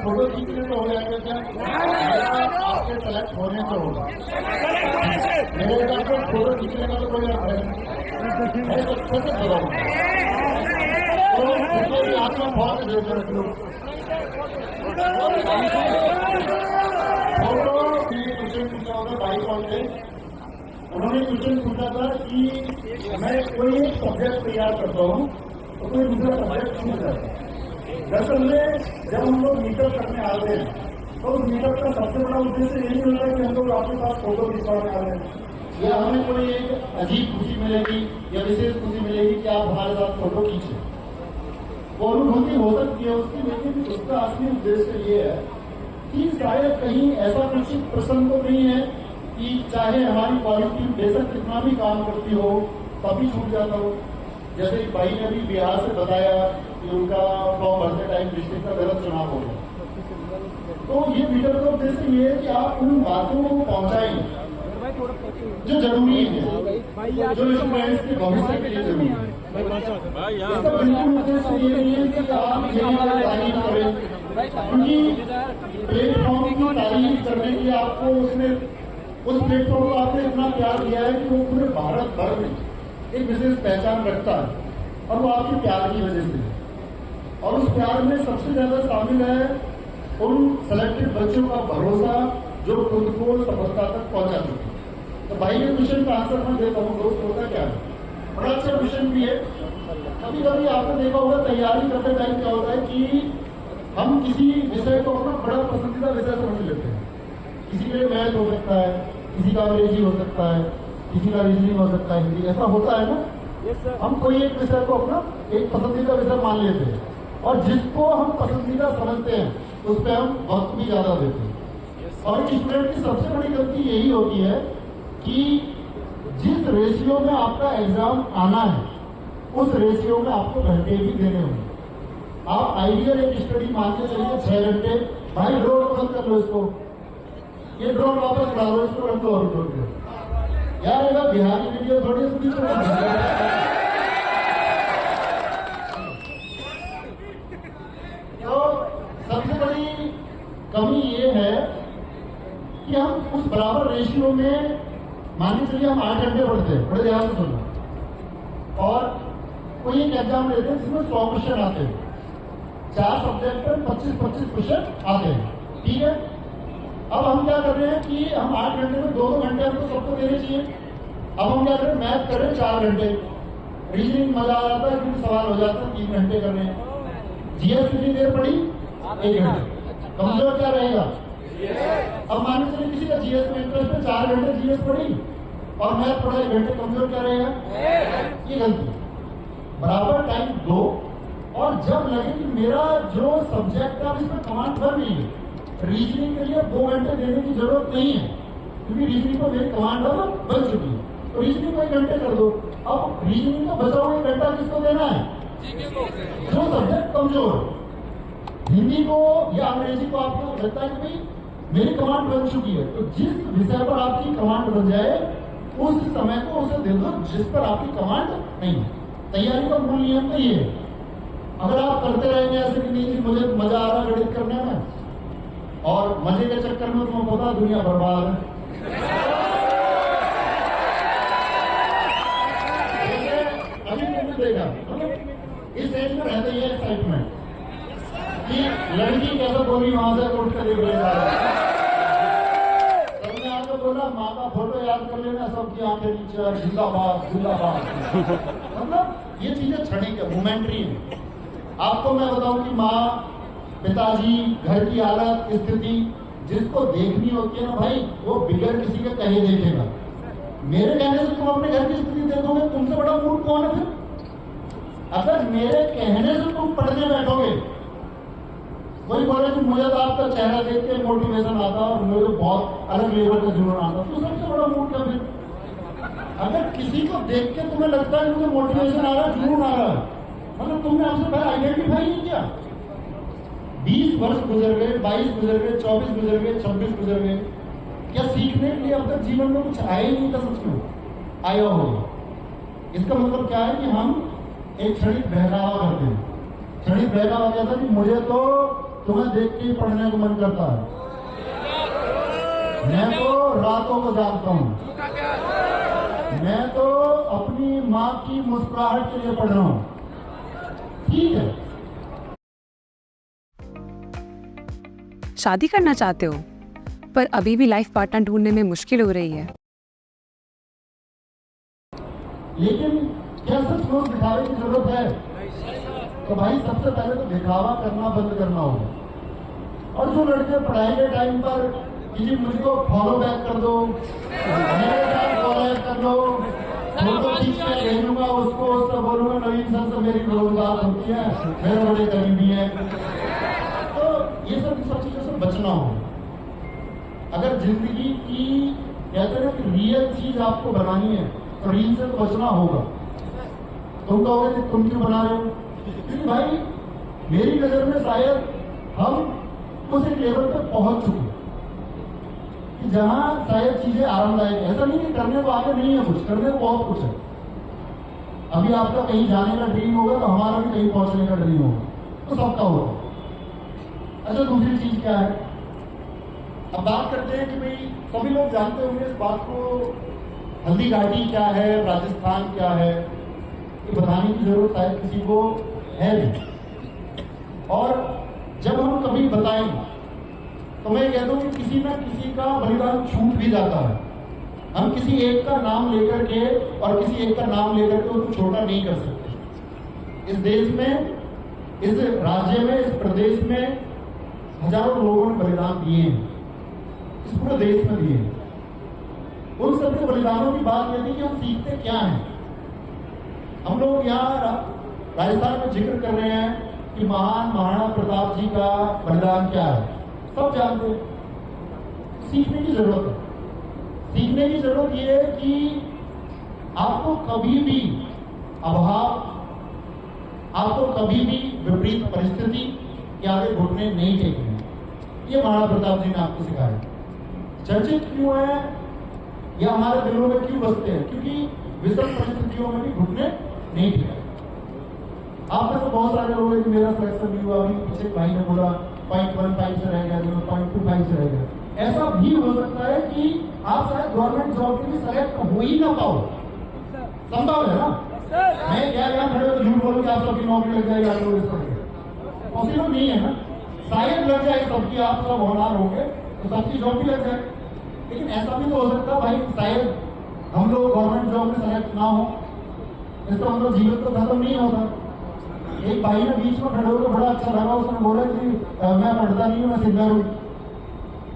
Photo खींचने तो हो जाएगा क्या? आपके सेलेक्ट होने तो होगा। मेरे हिसाब से फोटो खींचने का तो कोई अर्थ है नहीं। मैं तो अच्छे से बताऊंगा तो भी आत्मा बहुत देख रख लो। फोटो क्वेश्चन पूछा होगा भाई कौन थे, उन्होंने क्वेश्चन पूछा था कि मैं कोई एक सब्जेक्ट तैयार करता हूँ तो कोई दूसरा सब्जेक्ट छूट जाता है। दरअसल में जब हम लोग मीटअप करने आते हैं तो उस मीटअप का सबसे बड़ा उद्देश्य यही होता है कि हम लोग आपके पास फोटो खिंचवाने आ रहे हैं, या हमें कोई एक अजीब खुशी मिलेगी या विशेष खुशी मिलेगी कि आप हमारे साथ फोटो खींचे। वो अनुभूति हो सकती है उसकी, लेकिन उसका असली उद्देश्य ये है कि शायद कहीं ऐसा कुछ प्रसंग तो नहीं है कि चाहे हमारी क्वालिटी बेशक कितना भी काम करती हो तभी छूट जाता हो। जैसे भाई ने अभी बिहार से बताया कि उनका फॉर्म भरते टाइम डिस्ट्रिक्ट का गलत चुनाव हो गया, तो ये मीडिया का उद्देश्य ये है कि आप उन बातों को पहुंचाएंगे जो जरूरी है, जो स्टूडेंट्स के भविष्य के लिए जरूरी है। इसका बिल्कुल उद्देश्य ये नहीं है कि आप तारीफ करें, क्योंकि प्लेटफॉर्म की तारीफ करने के लिए आपको उसने उस प्लेटफॉर्म को आपने इतना प्यार दिया है कि वो पूरे भारत भर में एक विशेष पहचान रखता है, और वो आपके प्यार की वजह से। और उस प्यार में सबसे ज्यादा शामिल है उन सेलेक्टेड बच्चों का भरोसा जो खुद को सफलता तक पहुंचा चुके। तो भाई ये क्वेश्चन का आंसर मैं देता हूँ दोस्त, होता क्या है, बड़ा अच्छा क्वेश्चन भी है। कभी कभी आपने देखा होगा तैयारी करते टाइम क्या होता है कि हम किसी विषय को अपना बड़ा पसंदीदा विषय समझ लेते हैं। किसी के लिए मैथ हो सकता है, किसी का अंग्रेजी हो सकता है, किसी का रीजनिंग हो सकता है, हिंदी, ऐसा होता है ना। हम कोई एक विषय को अपना एक पसंदीदा विषय मान लेते हैं, और जिसको हम पसंदीदा समझते हैं उस पर हम वक्त भी ज्यादा देते हैं। और स्टूडेंट की सबसे बड़ी गलती यही होती है कि जिस रेशियो में आपका एग्जाम आना है उस रेशियो में आपको घंटे भी देने होंगे। आप आइडियल एक स्टडी मान के चलिए 6 घंटे, भाई ड्रोन बंद कर लो इसको, ये ड्रोन वापस उड़ा लो इसको, रख दो और उठो यार। एगा बिहारी वीडियो थोड़ी सी तो सबसे बड़ी कमी ये है कि हम उस बराबर रेशियो में मान के चलिए हम 8 घंटे पढ़ते हैं, बड़े ध्यान से सुनना, और कोई एक एग्जाम लेते हैं जिसमें 100 क्वेश्चन आते हैं, 4 सब्जेक्ट पर 25-25 क्वेश्चन आते हैं, ठीक है। अब हम क्या कर रहे हैं कि हम 8 घंटे में 2-2 घंटे हमको सबको देने चाहिए। अब हम क्या करें, मैथ कर रहे हैं 4 घंटे, रीजनिंग मजा आ जाता है क्योंकि सवाल हो जाता है 3 घंटे कर रहे हैं, जीएस कितनी देर पड़ी 1 घंटे, कमजोर क्या रहेगा। अब मान लीजिए किसी का जीएस में इंटरेस्ट है, 4 घंटे जीएस पढ़ी और मैथ पढ़ा 1 घंटे, कमजोर क्या रहेगा, ये गलती। बराबर टाइम दो, और जब लगे कि मेरा जो सब्जेक्ट है इसमें कमांड भर नहीं है, रीजनिंग के लिए 2 घंटे देने की जरूरत नहीं है क्योंकि रीजनिंग को मेरी कमांड बन चुकी है, तो रीजनिंग को 1 घंटे कर दो। अब रीजनिंग का बचा हुआ 1 घंटा किसको देना है, जो सब्जेक्ट कमजोर। हिंदी को या अंग्रेजी को आपको लगता है कि भाई मेरी कमांड बन चुकी है, तो जिस विषय पर आपकी कमांड बन जाए उस समय को उसे दे दो जिस पर आपकी कमांड नहीं है। तैयारी का मूल नियम तो ये है। अगर आप करते रहेंगे ऐसे कि नहीं मुझे मजा आ रहा गणित करने में, और मजे के चक्कर में तुम्हें पता दुनिया बर्बाद है। अभी तुमने देखा इस एज में रहता ही है एक्साइटमेंट कि लड़की कैसे बोली वहां से उठ कर ले जा रहा है, सबने आके बोला माँ का फोटो याद कर लेना, सबकी आंखें नीचे, जिंदाबाद जिंदाबाद। मतलब ये चीजें क्षणिक है, मोमेंट्री है। आपको मैं बताऊं कि माँ, पिताजी, घर की हालत, स्थिति जिसको देखनी होती है ना भाई, वो बिगड़ किसी के कहे देखेगा। मेरे कहने से तुम अपने घर की स्थिति देखोगे, तुमसे बड़ा मूड कौन है फिर। अगर मेरे कहने से तुम पढ़ने बैठोगे, कोई बोले कि मुझे तो आपका चेहरा देख के मोटिवेशन आता और मुझे बहुत अलग लेवल का जुनून आता, तो सबसे बड़ा मूड क्या फिर। अगर किसी को देख के तुम्हें लगता है मुझे मोटिवेशन आ रहा है, जुनून आ रहा है, मतलब तुमने हमसे पहले आइडेंटिफाई नहीं किया। 20 वर्ष गुजर गए, 22 गुजर गए, 24 गुजर गए, 26 गुजर गए, क्या सीखने के लिए अब तक जीवन में कुछ आया ही नहीं था। सच में आया होगा। इसका मतलब क्या है कि हम एक क्षणिक बहलावा करते हैं। क्षणिक बहलावा क्या था कि मुझे तो तुम्हें देख के ही पढ़ने को मन करता है। मैं तो रातों को जागता हूं, मैं तो अपनी मां की मुस्कुराहट के लिए पढ़ रहा हूं। ठीक है, शादी करना चाहते हो पर अभी भी लाइफ पार्टनर ढूंढने में मुश्किल हो रही है। लेकिन क्या सचमुच दिखावे की जरूरत है? तो भाई सबसे पहले तो दिखावा करना बंद करना होगा। और जो लड़के पढ़ाई के टाइम पर कि मुझको फॉलो बैक कर दो, मेरे साथ फॉलो बैक कर लो, फोटो खींच के ले लूंगा उसको, उससे बोलूंगा नवीन सर से मेरी रोजगार होती है, मेरे बड़े करीबी है। तो ये सब चीजों से बचना होगा। अगर जिंदगी की कहते हैं कि रियल चीज आपको बनानी है तो रील से तो बचना होगा। तुम कहोगे कि तुम क्यों बना रहे हो? क्योंकि भाई मेरी नजर में शायद हम उस एक लेवल पर पहुंच चुके कि जहां शायद चीजें आरामदायक। ऐसा नहीं कि करने को आगे नहीं है, कुछ करने को बहुत कुछ है। अभी आपका कहीं जाने का ड्रीम होगा तो हमारा भी कहीं पहुंचने का ड्रीम होगा, तो सबका होगा। अच्छा, दूसरी चीज क्या है? अब बात करते हैं कि भाई सभी लोग जानते होंगे इस बात को, हल्दी घाटी क्या है, राजस्थान क्या है, ये बताने की जरूरत शायद किसी को है नहीं। और जब हम कभी बताएंगे तो मैं कह दूं कि किसी न किसी का बलिदान छूट भी जाता है। हम किसी एक का नाम लेकर के और किसी एक का नाम लेकर के उसको छोटा नहीं कर सकते। इस देश में, इस राज्य में, इस प्रदेश में हजारों लोगों ने बलिदान दिए हैं, इस पूरे देश में दिए हैं। उन सभी बलिदानों की बात यह थी कि हम सीखते क्या हैं। हम लोग यहाँ राजस्थान में जिक्र कर रहे हैं कि महान महाराणा प्रताप जी का बलिदान क्या है, सब जानते हैं। सीखने की जरूरत है। सीखने की जरूरत यह है कि आपको कभी भी अभाव, आपको कभी भी विपरीत परिस्थिति के आगे घुटने नहीं टेकने। ये महाराणा प्रताप जी ने आपको सिखाया। चर्चित क्यों है या हमारे दिलों में क्यों बसते हैं? क्योंकि विषम परिस्थितियों में भी घुटने नहीं टिका। आप में तो बहुत सारे लोग हैं कि मेरा सिलेक्शन नहीं हुआ, अभी पीछे भाई ने बोला 0.15 से रह गया, 0.25 से रह गया। ऐसा भी हो सकता है कि आप शायद गवर्नमेंट जॉब के लिए सेलेक्ट हो ही ना पाओ, संभव है ना। मैं क्या यहाँ खड़े हो झूठ बोलूं कि आप सबकी नौकरी लग जाएगी, आप लोग इस पर पॉसिबल नहीं है ना। शायद लग जाए सबकी, आप सब होनहार होंगे तो सबकी जॉब भी लग जाए। लेकिन ऐसा भी तो हो सकता है भाई शायद हम लोग गवर्नमेंट जॉब में सेलेक्ट ना हो, इसका मतलब जीवन तो खत्म नहीं होता। एक भाई ने बीच में खड़े होकर बड़ा अच्छा लगा, उसने बोला कि मैं पढ़ता नहीं हूँ, मैं सिंगर हूँ।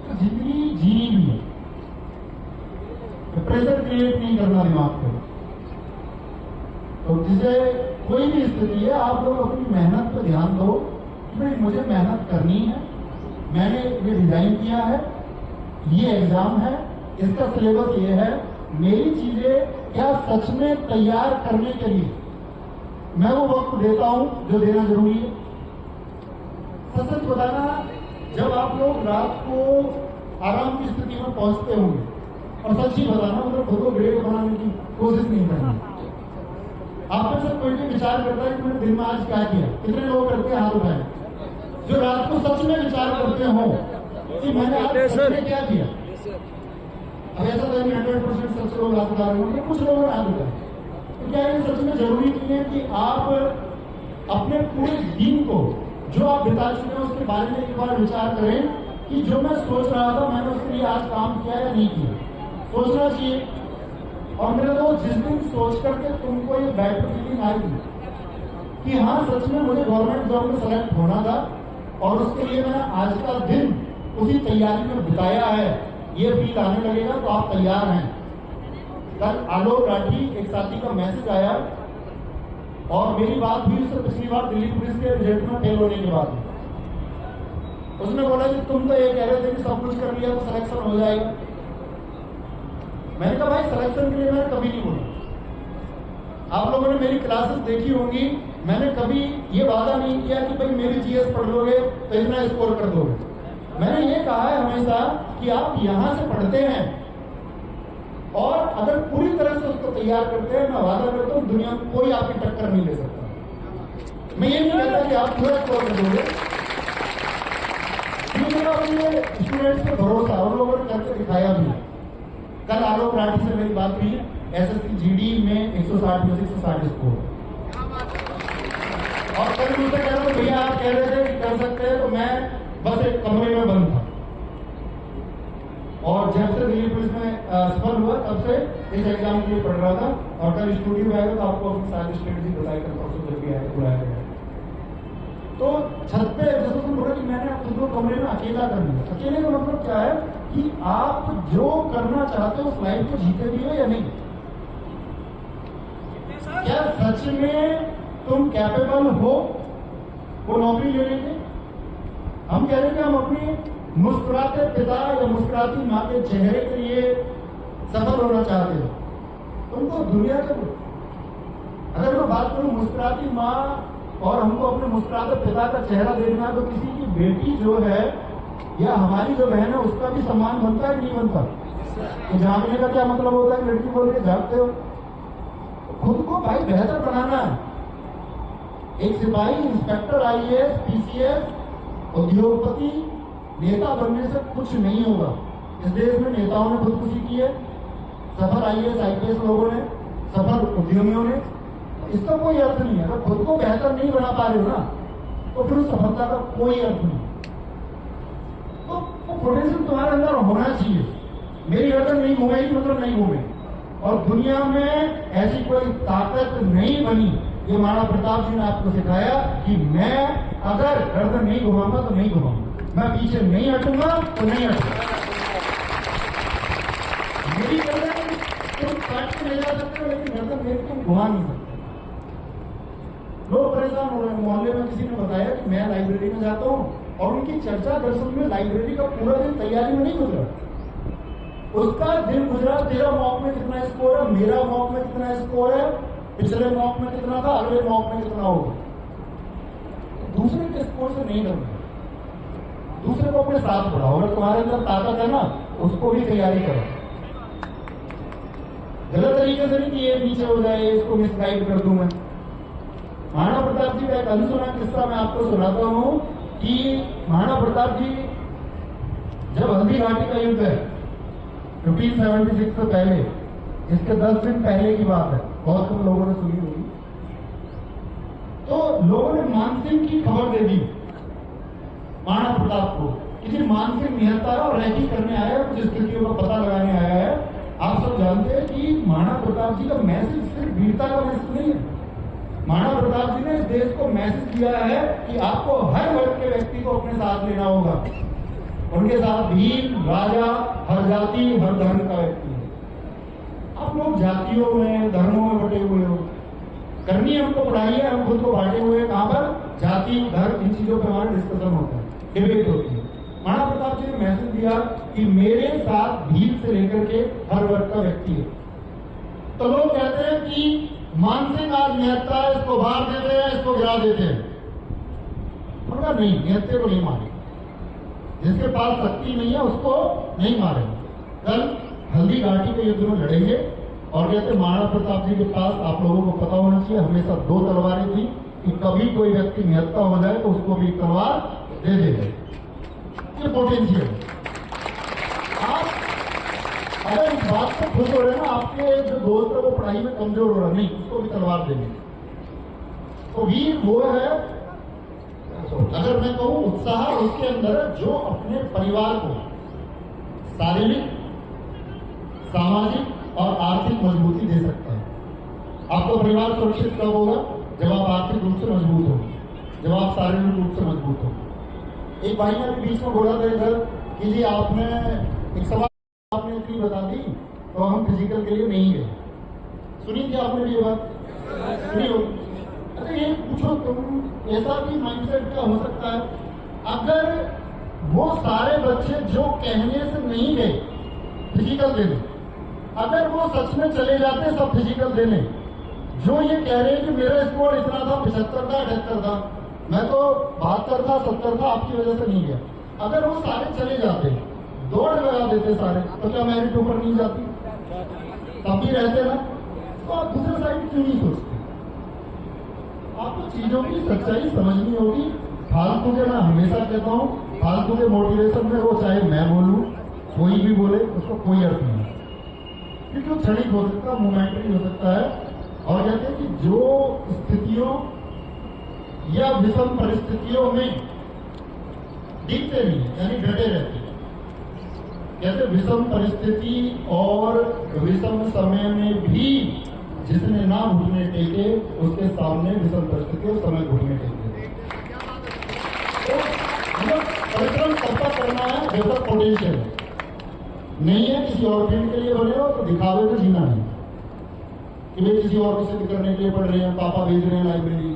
तो जिंदगी जीनी भी है, प्रेशर क्रिएट नहीं करना दिमाग पे। तो जिसे कोई भी स्थिति है, आप लोग अपनी मेहनत पर ध्यान दो कि भाई मुझे मेहनत करनी है, मैंने ये डिजाइन किया है, ये एग्जाम है, इसका सिलेबस ये है, मेरी चीजें क्या सच में तैयार करने के लिए मैं वो वक्त देता हूं जो देना जरूरी है। सच बताना, जब आप लोग रात को आराम की स्थिति में पहुंचते होंगे, और सच ही बताना मतलब खुद को ग्रेट बनाने की कोशिश नहीं करनी। आप में से कोई भी विचार करता है कि मैंने दिन में आज क्या किया? कितने लोग करते हैं? हाथ उठाए जो रात को सच में विचार करते हो कि मैंने आज सच में क्या किया। अब ऐसा तो 100% सच लोग हाथ उठा रहे होंगे, कुछ लोगों ने हाथ उठाए। तो क्या ये सच में जरूरी नहीं है कि आप अपने पूरे दिन को जो आप बिता चुके हैं उसके बारे में एक बार विचार करें कि जो मैं सोच रहा था मैंने उसके लिए आज काम किया या नहीं किया? सोचना चाहिए। और मेरे दोस्त, जिस दिन सोच करके तुमको ये बेटर फीलिंग आएगी कि हाँ सच में मुझे गवर्नमेंट जॉब में सेलेक्ट होना था और उसके लिए मैंने आज का दिन उसी तैयारी में बिताया है, ये फील आने लगेगा तो आप तैयार हैं। कल आलोक राठी एक साथी का मैसेज आया और मेरी बात हुई उससे पिछली बार दिल्ली पुलिस के रिजल्ट में फेल होने के बाद। उसने बोला कि तुम तो ये कह रहे थे कि सब कुछ कर लिया तो सिलेक्शन हो जाएगा। मैंने कहा भाई सिलेक्शन के लिए मैंने कभी नहीं बोला। आप लोगों ने मेरी क्लासेस देखी होंगी, मैंने कभी ये वादा नहीं किया कि भाई मेरी जीएस पढ़ लोगे तो इतना स्कोर कर दोगे। मैंने ये कहा है हमेशा कि आप यहां से पढ़ते हैं और अगर पूरी तरह से उसको तैयार करते हैं, मैं वादा करता हूं दुनिया में कोई आपकी टक्कर नहीं ले सकता। मैं ये नहीं कहता कि आप पूरा स्कोर कर दोगे, मेरा अपने स्टूडेंट्स पे भरोसा और लोगों ने करके दिखाया भी। कल आलोक राठी से मेरी बात हुई, एसएससी जीडी में 160 में से 160 स्कोर, और कल मुझसे कह रहा हूँ भैया आप कह रहे थे कि कर सकते हैं, तो मैं बस एक कमरे में बंद था। और जब से दिल्ली पुलिस में सफल हुआ तब से इस एग्जाम के लिए पढ़ रहा था, और कल स्टूडियो आएगा तो आपको अपनी सारी स्ट्रेटेजी बताई कर परसों जब भी आएगा बुलाया गया। तो छत पे जैसे तुम बोला कि मैंने खुद को कमरे में अकेला कर लिया। अकेले का मतलब क्या है कि आप जो करना चाहते हो उस लाइफ को जीते भी हो या नहीं। क्या सच में तुम कैपेबल हो वो नौकरी लेने के? हम कह रहे हैं कि हम अपनी मुस्कुराते पिता या मुस्कुराती माँ के चेहरे के लिए सफल होना चाहते हो। तुमको दुनिया के, अगर मैं बात करूं मुस्कुराती माँ और हमको अपने मुस्कुराते पिता का चेहरा देखना, तो किसी की बेटी जो है या हमारी जो बहन है उसका भी सम्मान बनता है कि नहीं बनता? तो झांकने का क्या मतलब होता है? लड़की बोल के झांकते हो। खुद को भाई बेहतर बनाना है। एक सिपाही, इंस्पेक्टर, आईएएस, पीसीएस, उद्योगपति, नेता बनने से कुछ नहीं होगा। इस देश में नेताओं ने खुदकुशी की है, सफल आईएएस आईपीएस लोगों ने, सफल उद्यमियों ने। इसका कोई अर्थ नहीं है। अगर खुद को बेहतर नहीं बना पा रहे हो ना, तो फिर उस सफलता का कोई अर्थ नहीं। तो पोटेंशियल तुम्हारे अंदर होना चाहिए। मेरी गर्दन नहीं घूमेगी मतलब नहीं घूमेगी, और दुनिया में ऐसी कोई ताकत नहीं बनी। ये महाराणा प्रताप जी ने आपको सिखाया कि मैं अगर गर्दन नहीं घुमाऊंगा तो नहीं घुमाऊंगा, मैं पीछे नहीं हटूंगा तो नहीं हटूंगा। मेरी गर्दन तुम काट के ले जा सकते हो, लेकिन गर्दन मेरी तुम घुमा नहीं सकते। लोग परेशान हो रहे हैं। मोहल्ले में किसी ने बताया कि मैं लाइब्रेरी में जाता हूँ, और उनकी चर्चा दरअसल में लाइब्रेरी का पूरा दिन तैयारी में नहीं गुजरा। उसका दिन गुजरा तेरा मॉक में कितना स्कोर है, मेरा मॉक में कितना स्कोर है, पिछले मॉक में कितना था, अगले मॉक में कितना होगा। दूसरे के स्कोर से नहीं डरना, दूसरे को अपने साथ बढ़ाओ। अगर तुम्हारे अंदर ताकत है ना, उसको भी तैयारी करो। गलत तरीके से नहीं कि ये नीचे हो जाए, इसको मिसगाइड कर दूं मैं। महाराणा प्रताप जी का एक अनसुना किस्सा मैं आपको सुनाता हूं कि महाराणा प्रताप जी जब हल्दी घाटी का युद्ध है 1576 से पहले, इसके 10 दिन पहले की बात है, बहुत कम लोगों ने सुनी होगी, तो लोगों ने मानसिंह की खबर दे दी महाराणा प्रताप को कि जी मानसिंह निहत्ता है और रैकी करने आया है, कुछ स्थितियों का पता लगाने आया है। आप सब जानते हैं कि महाराणा प्रताप जी का मैसेज सिर्फ वीरता का मैसेज नहीं है। महाराणा प्रताप जी ने इस देश को मैसेज दिया है कि आपको हर वर्ग के व्यक्ति को अपने साथ लेना होगा। उनके साथ भील, राजा, हर जाति, हर धर्म का व्यक्ति है। आप लोग जातियों में, धर्मों में बटे हुए हो। करनी है हमको पढ़ाई है, हम खुद को बांटे हुए हैं। कहां पर? जाति, धर्म, इन चीजों पर हमारा डिस्कशन होता है, डिबेट होती है। महाराणा प्रताप जी ने मैसेज दिया कि मेरे साथ भील से लेकर के हर वर्ग का व्यक्ति है। तो लोग कहते हैं कि मानसिंह आज निहत्ता है, इसको बाहर देते हैं, इसको गिरा देते हैं। बोला नहीं, निहत्ते को नहीं मारे, जिसके पास शक्ति नहीं है उसको नहीं मारेंगे। कल हल्दी घाटी के युद्ध में लड़ेंगे, और कहते महाराणा प्रताप जी के पास, आप लोगों को पता होना चाहिए, हमेशा 2 तलवारें थी कि कभी कोई व्यक्ति निहत्ता हो जाए तो उसको भी तलवार दे देंगे। ये पोटेंशियल। आप अगर इस बात से खुश हो रहे हैं ना, आपके जो दोस्त है वो पढ़ाई में कमजोर हो रहा, नहीं, उसको भी तलवार देंगे। तो वीर वो है, अगर मैं कहूं उत्साह उसके अंदर है जो अपने परिवार को शारीरिक, सामाजिक और आर्थिक मजबूती दे सकता है। आपका परिवार सुरक्षित कब होगा? जब आप आर्थिक रूप से मजबूत हो, जब आप शारीरिक रूप से मजबूत हो। एक भाई ने बीच में बोला था इधर कि जी आपने एक सवाल आपने इतनी बता दी तो हम फिजिकल के लिए नहीं गए। सुनी थी आपने भी ये बात? सुनी हो? अच्छा ये पूछो तुम, ऐसा भी माइंडसेट क्या हो सकता है अगर वो सारे बच्चे जो कहने से नहीं गए फिजिकल देने, अगर वो सच में चले जाते सब फिजिकल देने, जो ये कह रहे हैं कि मेरा स्कोर इतना था, 75 था, 78 था, मैं तो 72 था, 70 था, आपकी वजह से नहीं गया, अगर वो सारे चले जाते, दौड़ लगा देते सारे, तो क्या मेरिट ऊपर नहीं जाती? तब भी रहते ना। तो आप दूसरे साइड क्यों नहीं सोचते? आपको चीजों की सच्चाई समझनी होगी। फालतू के मैं हमेशा कहता हूँ फालतू के मोटिवेशन में वो चाहे मैं बोलूं, कोई भी बोले, उसको कोई अर्थ नहीं है, क्योंकि वो क्षणिक हो सकता है, मोमेंटरी हो सकता है। और कहते हैं कि जो स्थितियों या विषम परिस्थितियों में दिखते नहीं, यानी डटे रहते हैं, कहते विषम परिस्थिति और विषम समय में भी जिसने ना घुटने टेके, उसके सामने विषम परिस्थिति और समय घुटने टेके। तो परिश्रम सबका करना है जब तक पोटेंशियल है, नहीं है किसी और फील्ड के लिए बने हो तो दिखावे में जीना नहीं कि भाई किसी और को सिद्ध करने के लिए पढ़ रहे हैं, पापा भेज रहे हैं लाइब्रेरी,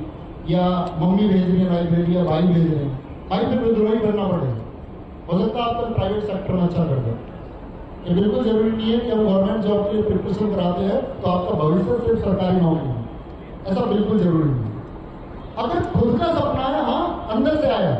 या मम्मी भेज रही है लाइब्रेरी, या भाई भेज रहे हैं, भाई फिर विद्रोही करना पड़ेगा। हो सकता है आप प्राइवेट सेक्टर में अच्छा कर दो। ये बिल्कुल जरूरी नहीं है कि हम गवर्नमेंट जॉब के लिए प्रिपरेशन कराते हैं तो आपका भविष्य सिर्फ सरकारी नौकरी है, ऐसा बिल्कुल जरूरी नहीं है। अगर खुद का सपना है, हाँ अंदर से आया,